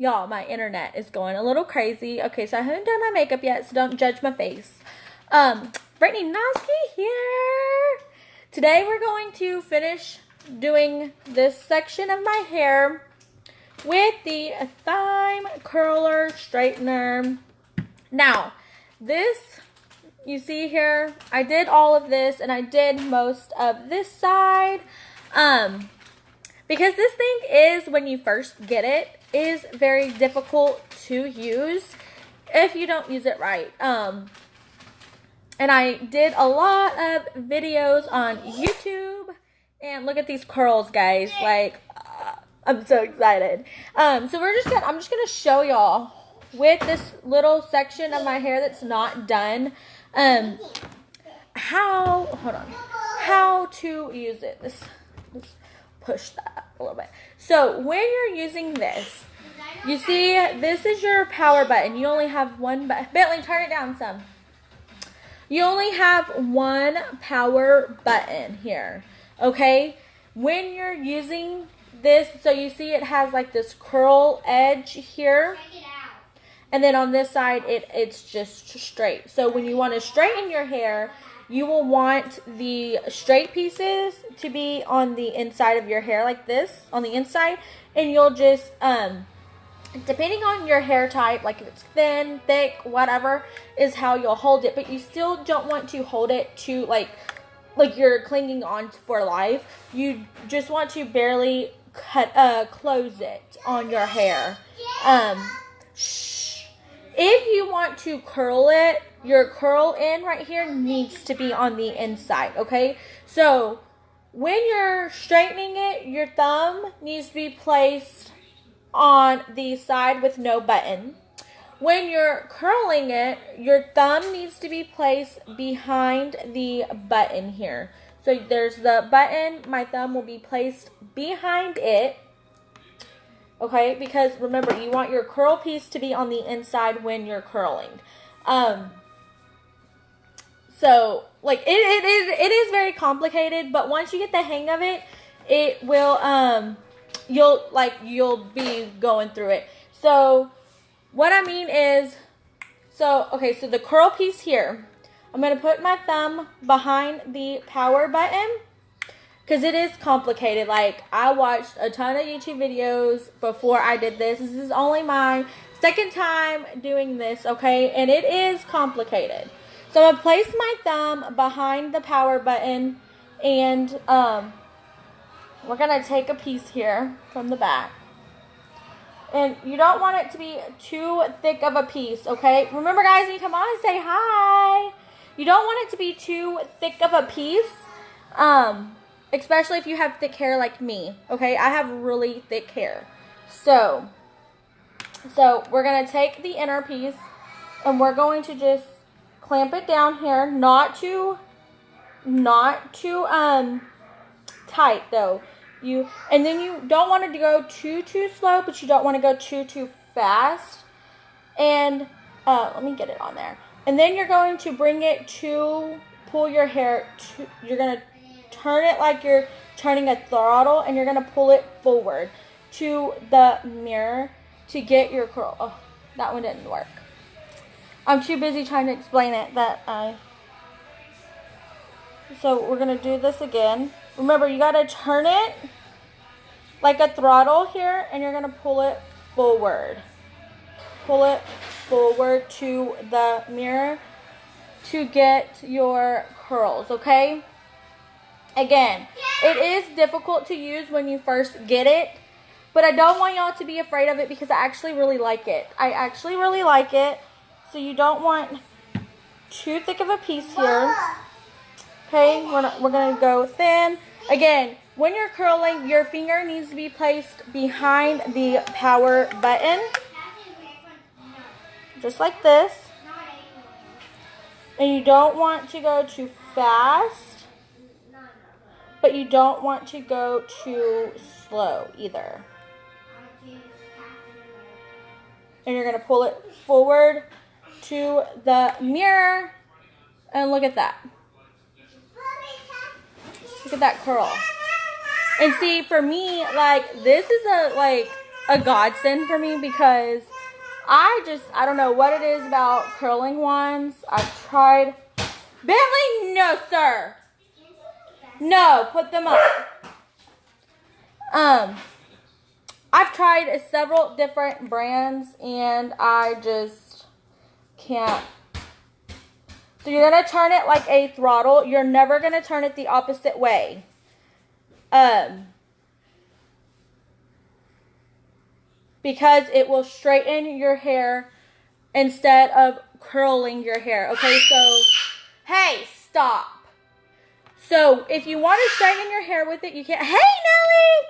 Y'all, my internet is going a little crazy. Okay, so I haven't done my makeup yet, so don't judge my face. Brittany Noski here. Today we're going to finish doing this section of my hair with the Tyme curler straightener. Now, this, you see here, I did all of this and I did most of this side. Because this thing is, when you first get it, is very difficult to use if you don't use it right. And I did a lot of videos on YouTube, and look at these curls, guys. Like, I'm so excited. So I'm just gonna show y'all with this little section of my hair that's not done, how to use it. Let's push that a little bit. So when you're using this, you see this is your power button. You only have one button. Bentley, turn it down some. You only have one power button here, okay? When you're using this, so you see it has like this curl edge here, and then on this side it's just straight. So when you want to straighten your hair, you will want the straight pieces to be on the inside of your hair, like this, on the inside. And you'll just, depending on your hair type, like if it's thin, thick, whatever, is how you'll hold it. But you still don't want to hold it to, like you're clinging on for life. You just want to barely close it on your hair. If you want to curl it, your curl end right here needs to be on the inside, okay? So when you're straightening it, your thumb needs to be placed on the side with no button. When you're curling it, your thumb needs to be placed behind the button here. So there's the button, my thumb will be placed behind it. Okay, because remember, you want your curl piece to be on the inside when you're curling. So, like, it is very complicated, but once you get the hang of it, it will, you'll be going through it. So, what I mean is, okay, so the curl piece here, I'm going to put my thumb behind the power button, because it is complicated. Like, I watched a ton of YouTube videos before I did this. This is only my second time doing this, okay? And it is complicated. So I'm going to place my thumb behind the power button, and we're going to take a piece here from the back. And you don't want it to be too thick of a piece, okay? Remember, guys, when you come on and say hi, you don't want it to be too thick of a piece. Especially if you have thick hair like me, okay? I have really thick hair. So we're going to take the inner piece, and we're going to just clamp it down here. Not too tight, though. And then you don't want it to go too slow, but you don't want to go too fast. And let me get it on there. And then you're going to bring it to pull your hair to, you're going to turn it like you're turning a throttle, and you're going to pull it forward to the mirror to get your curl. Oh, that one didn't work. I'm too busy trying to explain it so we're going to do this again. Remember, you got to turn it like a throttle here, and you're going to pull it forward. Pull it forward to the mirror to get your curls, okay? Again, it is difficult to use when you first get it, but I don't want y'all to be afraid of it, because I actually really like it. So you don't want too thick of a piece here. Okay, we're going to go thin. Again, when you're curling, your finger needs to be placed behind the power button. Just like this. And you don't want to go too fast, but you don't want to go too slow either. And you're going to pull it forward to the mirror, and look at that. Look at that curl. And see, for me, like, this is a godsend for me because I don't know what it is about curling wands. I've tried. Bentley, no, sir. No, put them up. I've tried several different brands and I just can't. So you're going to turn it like a throttle. You're never going to turn it the opposite way. Because it will straighten your hair instead of curling your hair. Okay, so, hey, stop. So, if you want to straighten your hair with it, you can. Hey, Nelly!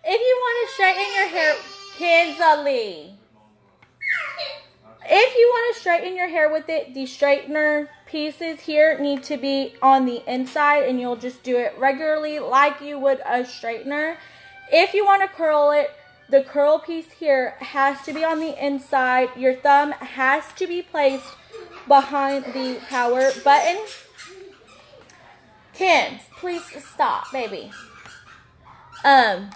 If you want to straighten your hair, Kinsley. If you want to straighten your hair with it, the straightener pieces here need to be on the inside, and you'll just do it regularly like you would a straightener. If you want to curl it, the curl piece here has to be on the inside. Your thumb has to be placed behind the power button. Kins, please stop, baby. And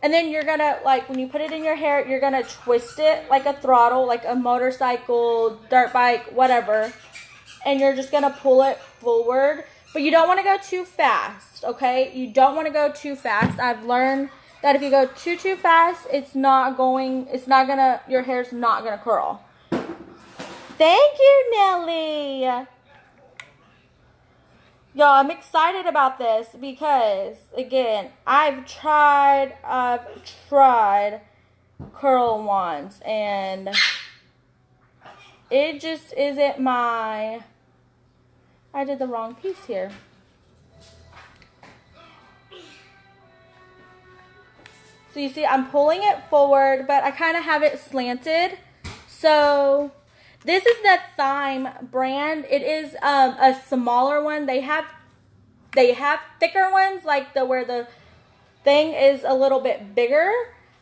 then you're gonna, like, when you put it in your hair, you're gonna twist it like a throttle, like a motorcycle, dirt bike, whatever. And you're just gonna pull it forward. But you don't want to go too fast, okay? You don't want to go too fast. I've learned that if you go too fast, your hair's not gonna curl. Thank you, Nelly. Y'all, I'm excited about this because, again, I've tried curl wands, and it just isn't I did the wrong piece here. So you see, I'm pulling it forward, but I kind of have it slanted. So this is the Tyme brand. It is a smaller one. They have thicker ones, like where the thing is a little bit bigger.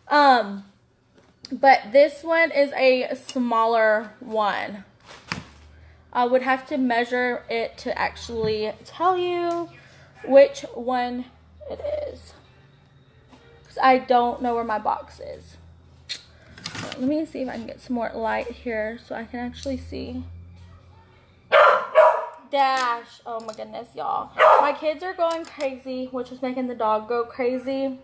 But this one is a smaller one. I would have to measure it to actually tell you which one it is. Because I don't know where my box is. Let me see if I can get some more light here so I can actually see. Dash. Oh my goodness, y'all. My kids are going crazy, which is making the dog go crazy.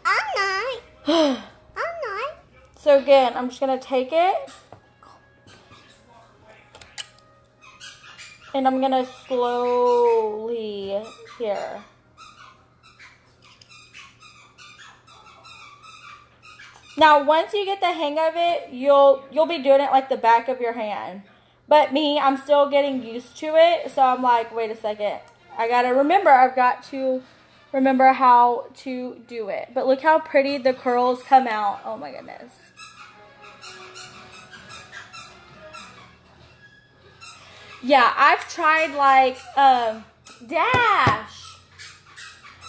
I'm not. I'm not. So again, I'm just going to take it. And I'm going to slowly here. Now, once you get the hang of it, you'll be doing it like the back of your hand. But me, I'm still getting used to it. So I'm like, wait a second. I've got to remember how to do it. But look how pretty the curls come out. Oh my goodness. Yeah, I've tried like Dash.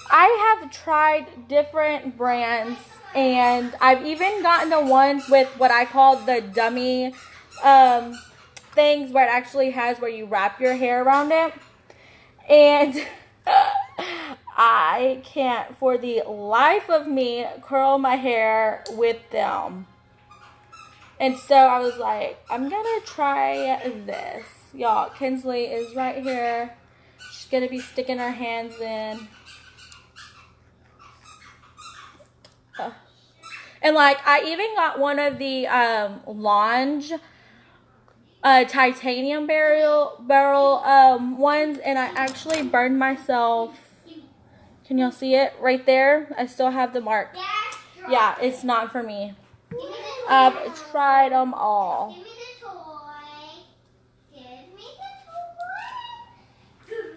I have tried different brands, and I've even gotten the ones with what I call the dummy things where it actually has where you wrap your hair around it. And I can't for the life of me curl my hair with them. And so I was like, I'm gonna try this. Y'all, Kinsley is right here. She's gonna be sticking her hands in. And like, I even got one of the Lounge titanium barrel ones, and I actually burned myself. Can y'all see it right there? I still have the mark. Yeah, it's not for me. I've tried them all. Give me the toy. Give me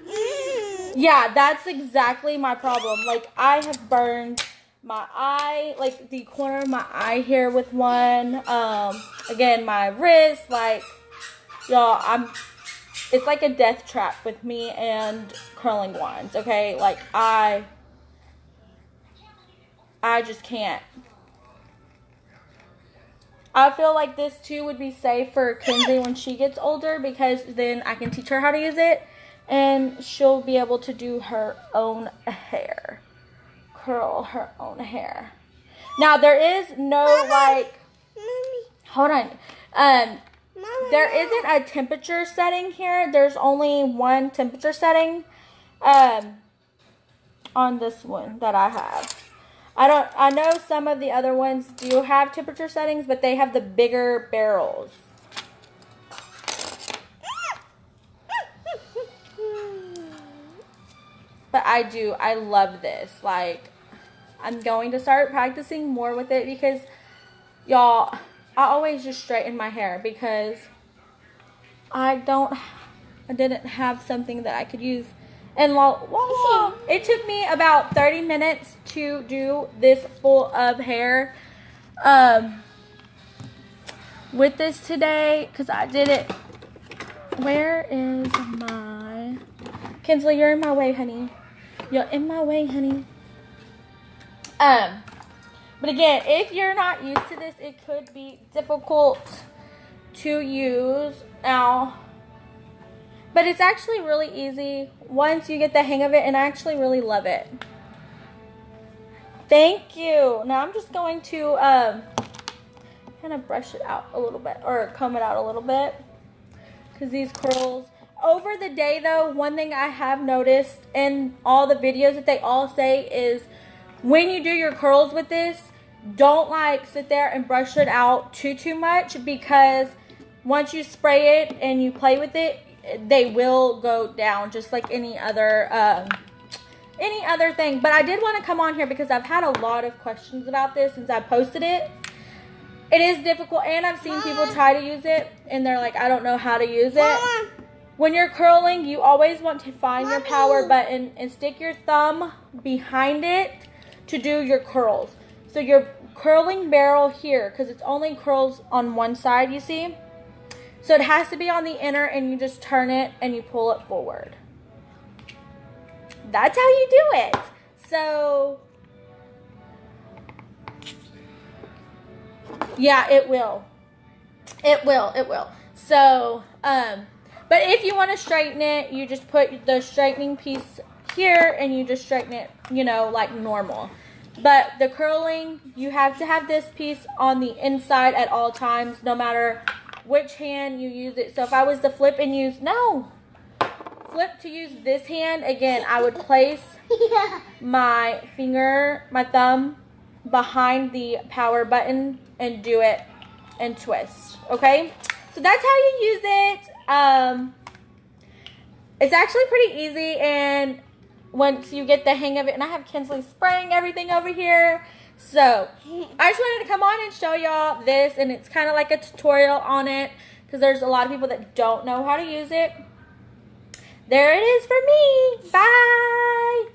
the toy. Yeah, that's exactly my problem. Like, I have burned my eye, like the corner of my eye here with one. Again, my wrist, like, y'all, it's like a death trap with me and curling wands, okay? Like, I just can't. I feel like this too would be safe for Kinsey when she gets older, because then I can teach her how to use it and she'll be able to do her own hair. Curl her own hair. Now there is no like, Mommy. hold on. Mommy. There isn't a temperature setting here. There's only one temperature setting on this one that I have. I know some of the other ones do have temperature settings, but they have the bigger barrels. But I love this. Like, I'm going to start practicing more with it because, y'all, I always just straighten my hair because I didn't have something that I could use. And it took me about 30 minutes to do this full of hair with this today because I did it. Where is my... Kinsley, you're in my way, honey. You're in my way, honey. But again, if you're not used to this, it could be difficult to use. Now, but it's actually really easy once you get the hang of it, and I actually really love it. Thank you. Now I'm just going to kind of brush it out a little bit, or comb it out a little bit, because these curls, over the day though, one thing I have noticed in all the videos that they all say is when you do your curls with this, don't like sit there and brush it out too much, because once you spray it and you play with it, they will go down just like any other thing. But I did want to come on here because I've had a lot of questions about this since I posted it. It is difficult, and I've seen people try to use it and they're like, I don't know how to use it. When you're curling, you always want to find your power button and stick your thumb behind it to do your curls. So your curling barrel here, because it's only curls on one side, you see? So it has to be on the inner, and you just turn it and you pull it forward. That's how you do it. So, yeah, it will. It will. So, but if you want to straighten it, you just put the straightening piece here and you just straighten it, you know, like normal. But the curling, you have to have this piece on the inside at all times, no matter which hand you use it. So if I was to flip to use this hand, again, I would place my thumb behind the power button and do it and twist. Okay? So that's how you use it. It's actually pretty easy, and once you get the hang of it, and I have Kinsley spraying everything over here. So I just wanted to come on and show y'all this, and it's kind of like a tutorial on it because there's a lot of people that don't know how to use it. There it is for me. Bye.